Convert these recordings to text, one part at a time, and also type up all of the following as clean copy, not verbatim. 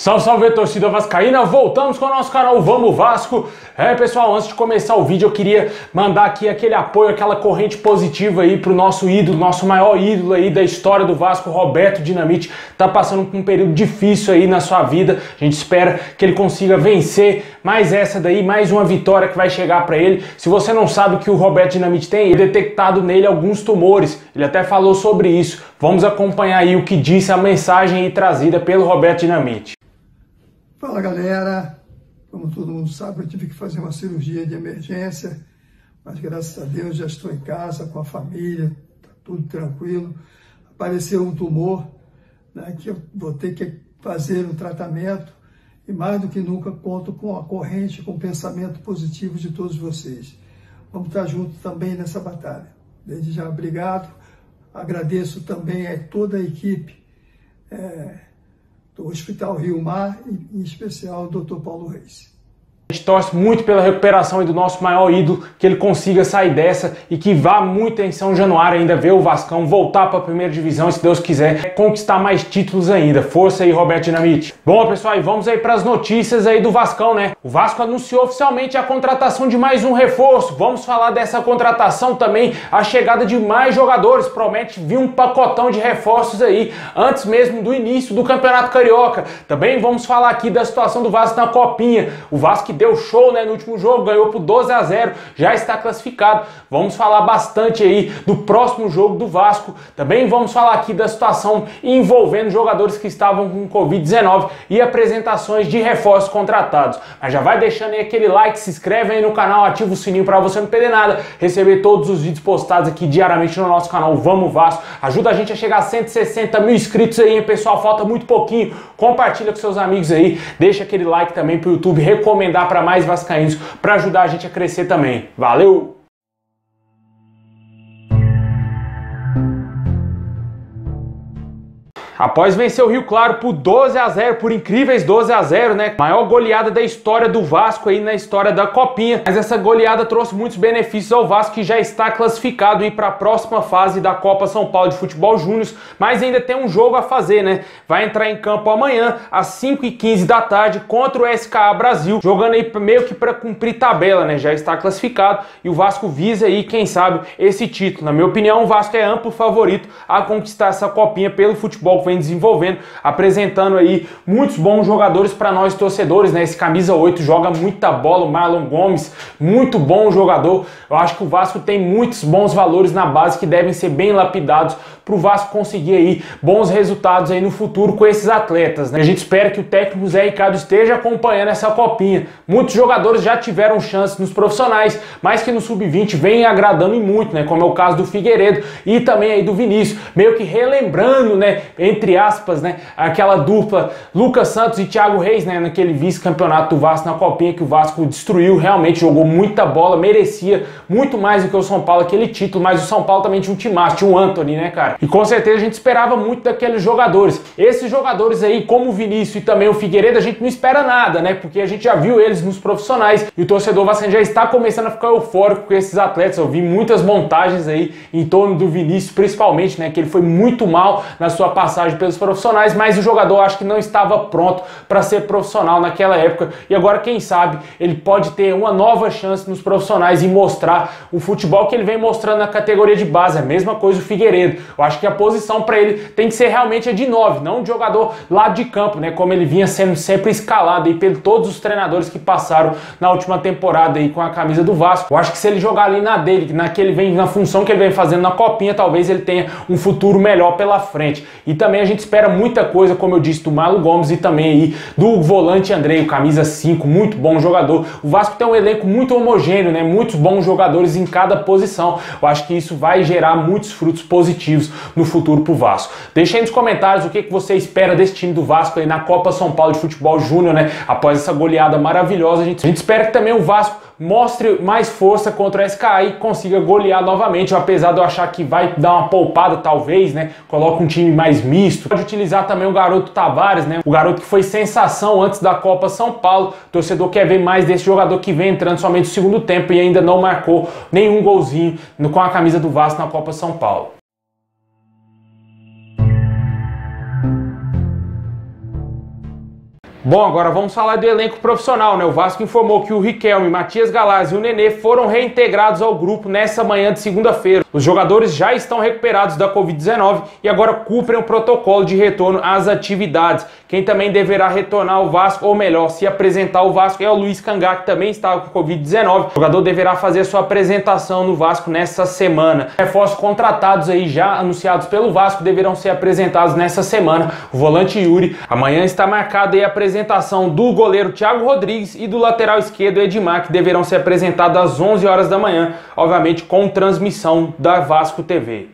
Salve, salve, torcida vascaína! Voltamos com o nosso canal Vamos Vasco! Pessoal, antes de começar o vídeo eu queria mandar aqui aquele apoio, aquela corrente positiva aí pro nosso ídolo, nosso maior ídolo aí da história do Vasco, Roberto Dinamite. Tá passando por um período difícil aí na sua vida. A gente espera que ele consiga vencer mais essa daí, mais uma vitória que vai chegar para ele. Se você não sabe o que o Roberto Dinamite tem, ele detectado nele alguns tumores. Ele até falou sobre isso. Vamos acompanhar aí o que disse a mensagem aí trazida pelo Roberto Dinamite. Fala galera, como todo mundo sabe, eu tive que fazer uma cirurgia de emergência, mas graças a Deus já estou em casa com a família, tá tudo tranquilo. Apareceu um tumor, né, que eu vou ter que fazer um tratamento e mais do que nunca conto com a corrente, com o pensamento positivo de todos vocês. Vamos estar juntos também nessa batalha. Desde já, obrigado. Agradeço também a toda a equipe do Hospital Rio Mar, e em especial o Dr. Paulo Reis. A gente torce muito pela recuperação aí do nosso maior ídolo, que ele consiga sair dessa e que vá muito em São Januário ainda ver o Vascão voltar para a primeira divisão e, se Deus quiser, conquistar mais títulos ainda. Força aí, Roberto Dinamite. Bom, pessoal, e vamos aí para as notícias aí do Vascão, né? O Vasco anunciou oficialmente a contratação de mais um reforço. Vamos falar dessa contratação também, a chegada de mais jogadores. Promete vir um pacotão de reforços aí, antes mesmo do início do Campeonato Carioca. Também vamos falar aqui da situação do Vasco na Copinha. O Vasco deu show, né, no último jogo, ganhou por 12-0, já está classificado. Vamos falar bastante aí do próximo jogo do Vasco. Também vamos falar aqui da situação envolvendo jogadores que estavam com Covid-19 e apresentações de reforços contratados. Mas já vai deixando aí aquele like, se inscreve aí no canal, ativa o sininho para você não perder nada, receber todos os vídeos postados aqui diariamente no nosso canal Vamos Vasco. Ajuda a gente a chegar a 160 mil inscritos aí, hein, pessoal? Falta muito pouquinho. Compartilha com seus amigos aí, deixa aquele like também pro YouTube recomendar para mais vascaínos, para ajudar a gente a crescer também. Valeu! Após vencer o Rio Claro por 12-0, por incríveis 12-0, né? Maior goleada da história do Vasco aí na história da Copinha. Mas essa goleada trouxe muitos benefícios ao Vasco, que já está classificado aí para a próxima fase da Copa São Paulo de Futebol Júnior. Mas ainda tem um jogo a fazer, né? Vai entrar em campo amanhã, às 5h15 da tarde, contra o SKA Brasil. Jogando aí meio que para cumprir tabela, né? Já está classificado e o Vasco visa aí, quem sabe, esse título. Na minha opinião, o Vasco é amplo favorito a conquistar essa Copinha pelo futebol vem desenvolvendo, apresentando aí muitos bons jogadores para nós torcedores, né? Esse camisa 8 joga muita bola, o Marlon Gomes, muito bom jogador. Eu acho que o Vasco tem muitos bons valores na base que devem ser bem lapidados para o Vasco conseguir aí bons resultados aí no futuro com esses atletas, né? A gente espera que o técnico Zé Ricardo esteja acompanhando essa Copinha. Muitos jogadores já tiveram chance nos profissionais, mas que no Sub-20 vem agradando e muito, né? Como é o caso do Figueiredo e também aí do Vinícius, meio que relembrando, né, entre aspas, né, aquela dupla Lucas Santos e Thiago Reis, né, naquele vice-campeonato do Vasco na Copinha, que o Vasco destruiu, realmente jogou muita bola, merecia muito mais do que o São Paulo aquele título, mas o São Paulo também tinha um timaço, tinha um Antony, né, cara? E com certeza a gente esperava muito daqueles jogadores. Esses jogadores aí, como o Vinícius e também o Figueiredo, a gente não espera nada, né, porque a gente já viu eles nos profissionais e o torcedor vascaíno já está começando a ficar eufórico com esses atletas. Eu vi muitas montagens aí em torno do Vinícius, principalmente, né, que ele foi muito mal na sua passagem pelos profissionais, mas o jogador acho que não estava pronto para ser profissional naquela época e agora, quem sabe, ele pode ter uma nova chance nos profissionais e mostrar o futebol que ele vem mostrando na categoria de base. A mesma coisa o Figueiredo. Eu acho que a posição para ele tem que ser realmente a de 9, não de jogador lado de campo, né, como ele vinha sendo sempre escalado aí por todos os treinadores que passaram na última temporada aí com a camisa do Vasco. Eu acho que se ele jogar ali na dele, na função que ele vem fazendo na Copinha, talvez ele tenha um futuro melhor pela frente. E também a gente espera muita coisa, como eu disse, do Marlon Gomes e também aí do volante Andrei, o camisa 5, muito bom jogador. O Vasco tem um elenco muito homogêneo, né? Muitos bons jogadores em cada posição. Eu acho que isso vai gerar muitos frutos positivos no futuro pro Vasco. Deixa aí nos comentários o que você espera desse time do Vasco aí na Copa São Paulo de Futebol Júnior, né? Após essa goleada maravilhosa, a gente espera que também o Vasco mostre mais força contra o SKA e consiga golear novamente, apesar de eu achar que vai dar uma poupada talvez, né? Coloca um time mais misto. Pode utilizar também o garoto Tavares, né? O garoto que foi sensação antes da Copa São Paulo. O torcedor quer ver mais desse jogador que vem entrando somente no segundo tempo e ainda não marcou nenhum golzinho com a camisa do Vasco na Copa São Paulo. Bom, agora vamos falar do elenco profissional, né? O Vasco informou que o Riquelme, Matias Galaz e o Nenê foram reintegrados ao grupo nessa manhã de segunda-feira. Os jogadores já estão recuperados da Covid-19 e agora cumprem o protocolo de retorno às atividades. Quem também deverá retornar ao Vasco, ou melhor, se apresentar ao Vasco, é o Luiz Cangá, que também está com Covid-19. O jogador deverá fazer sua apresentação no Vasco nessa semana. Reforços contratados aí já anunciados pelo Vasco deverão ser apresentados nessa semana. O volante Yuri, amanhã está marcada aí a apresentação do goleiro Thiago Rodrigues e do lateral esquerdo Edmar, que deverão ser apresentados às 11 horas da manhã, obviamente com transmissão da Vasco TV.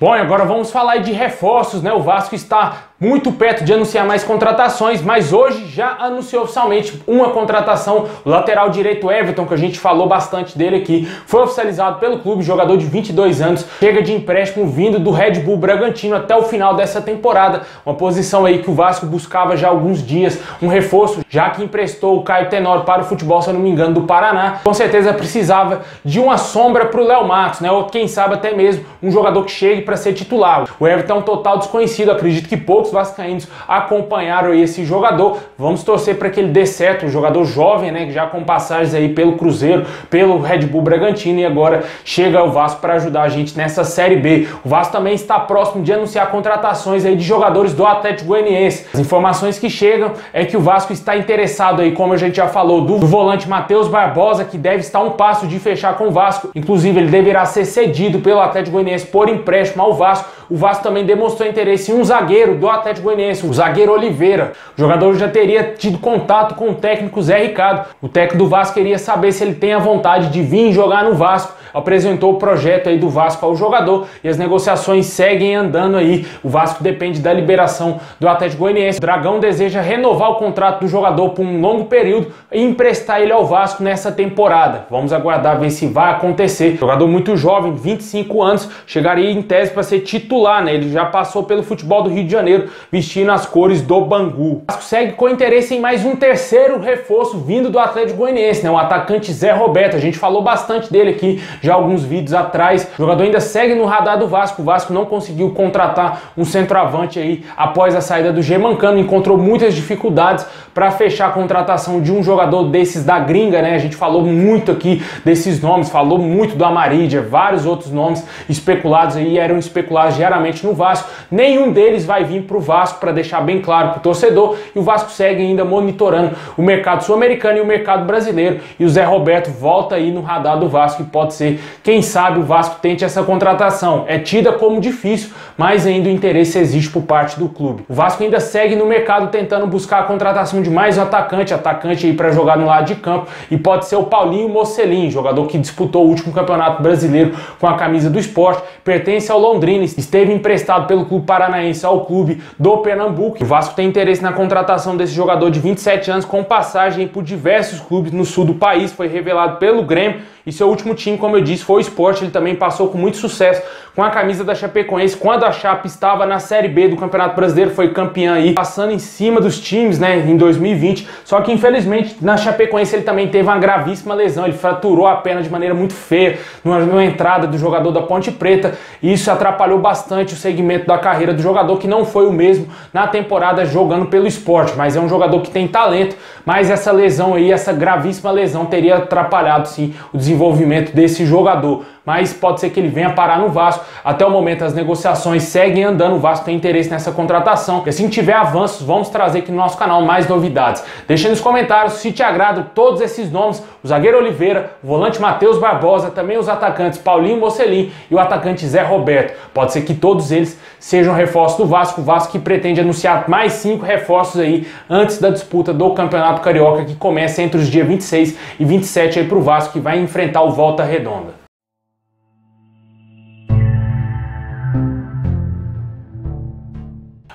Bom, e agora vamos falar de reforços, né? O Vasco está muito perto de anunciar mais contratações, mas hoje já anunciou oficialmente uma contratação. O lateral direito Everton, que a gente falou bastante dele aqui, foi oficializado pelo clube, jogador de 22 anos, chega de empréstimo vindo do Red Bull Bragantino até o final dessa temporada. Uma posição aí que o Vasco buscava já há alguns dias, um reforço, já que emprestou o Caio Tenório para o futebol, se eu não me engano, do Paraná. Com certeza precisava de uma sombra para o Léo Matos, né? Ou quem sabe até mesmo um jogador que chegue para ser titular. O Everton é um total desconhecido, acredito que poucos vascaínos acompanharam esse jogador. Vamos torcer para que ele dê certo, um jogador jovem, né, já com passagens aí pelo Cruzeiro, pelo Red Bull Bragantino, e agora chega ao Vasco para ajudar a gente nessa Série B. O Vasco também está próximo de anunciar contratações aí de jogadores do Atlético Goianiense. As informações que chegam é que o Vasco está interessado aí, como a gente já falou, do volante Matheus Barbosa, que deve estar a um passo de fechar com o Vasco. Inclusive, ele deverá ser cedido pelo Atlético Goianiense por empréstimo ao Vasco. O Vasco também demonstrou interesse em um zagueiro do Atlético Goianiense, o zagueiro Oliveira. O jogador já teria tido contato com o técnico Zé Ricardo. O técnico do Vasco queria saber se ele tem a vontade de vir jogar no Vasco. Apresentou o projeto aí do Vasco ao jogador e as negociações seguem andando aí. O Vasco depende da liberação do Atlético Goianiense. O Dragão deseja renovar o contrato do jogador por um longo período e emprestar ele ao Vasco nessa temporada. Vamos aguardar ver se vai acontecer. Jogador muito jovem, 25 anos, chegaria em tese para ser titular, né? Ele já passou pelo futebol do Rio de Janeiro, vestindo as cores do Bangu. O Vasco segue com interesse em mais um terceiro reforço vindo do Atlético Goianiense, né? O atacante Zé Roberto. A gente falou bastante dele aqui já alguns vídeos atrás. O jogador ainda segue no radar do Vasco. O Vasco não conseguiu contratar um centroavante aí após a saída do Germancano, encontrou muitas dificuldades para fechar a contratação de um jogador desses da gringa, né? A gente falou muito aqui desses nomes, falou muito do Amarídia, vários outros nomes especulados aí, eram especulados diariamente no Vasco. Nenhum deles vai vir para o Vasco, para deixar bem claro para o torcedor, e o Vasco segue ainda monitorando o mercado sul-americano e o mercado brasileiro, e o Zé Roberto volta aí no radar do Vasco, e pode ser, quem sabe, o Vasco tente essa contratação. É tida como difícil, mas ainda o interesse existe por parte do clube. O Vasco ainda segue no mercado tentando buscar a contratação de mais um atacante aí para jogar no lado de campo, e pode ser o Paulinho Mocelin, jogador que disputou o último campeonato brasileiro com a camisa do Sport, pertence ao Londrina, esteve emprestado pelo clube paranaense ao clube do Pernambuco. O Vasco tem interesse na contratação desse jogador de 27 anos com passagem por diversos clubes no sul do país, foi revelado pelo Grêmio, e seu último time, como eu disse, foi o Sport. Ele também passou com muito sucesso com a camisa da Chapecoense, quando a Chape estava na Série B do Campeonato Brasileiro, foi campeã aí, passando em cima dos times, né, em 2020, só que infelizmente na Chapecoense ele também teve uma gravíssima lesão, ele fraturou a perna de maneira muito feia numa entrada do jogador da Ponte Preta, e isso atrapalhou bastante o segmento da carreira do jogador, que não foi o mesmo na temporada jogando pelo Sport, mas é um jogador que tem talento, mas essa lesão aí, essa gravíssima lesão teria atrapalhado sim o desenvolvimento desse jogador. Mas pode ser que ele venha parar no Vasco. Até o momento as negociações seguem andando, o Vasco tem interesse nessa contratação. E assim que tiver avanços, vamos trazer aqui no nosso canal mais novidades. Deixa nos comentários se te agradam todos esses nomes, o zagueiro Oliveira, o volante Matheus Barbosa, também os atacantes Paulinho Mocelin e o atacante Zé Roberto. Pode ser que todos eles sejam reforços do Vasco. O Vasco que pretende anunciar mais 5 reforços aí antes da disputa do Campeonato Carioca, que começa entre os dias 26 e 27 aí para o Vasco, que vai enfrentar o Volta Redonda.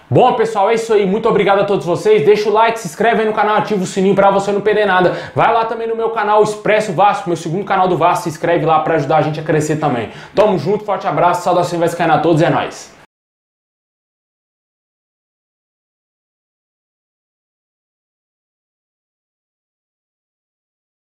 Bom, pessoal, é isso aí. Muito obrigado a todos vocês. Deixa o like, se inscreve aí no canal, ativa o sininho para você não perder nada. Vai lá também no meu canal Expresso Vasco, meu segundo canal do Vasco. Se inscreve lá para ajudar a gente a crescer também. Tamo junto, forte abraço, saudações vascaína a todos, é nóis.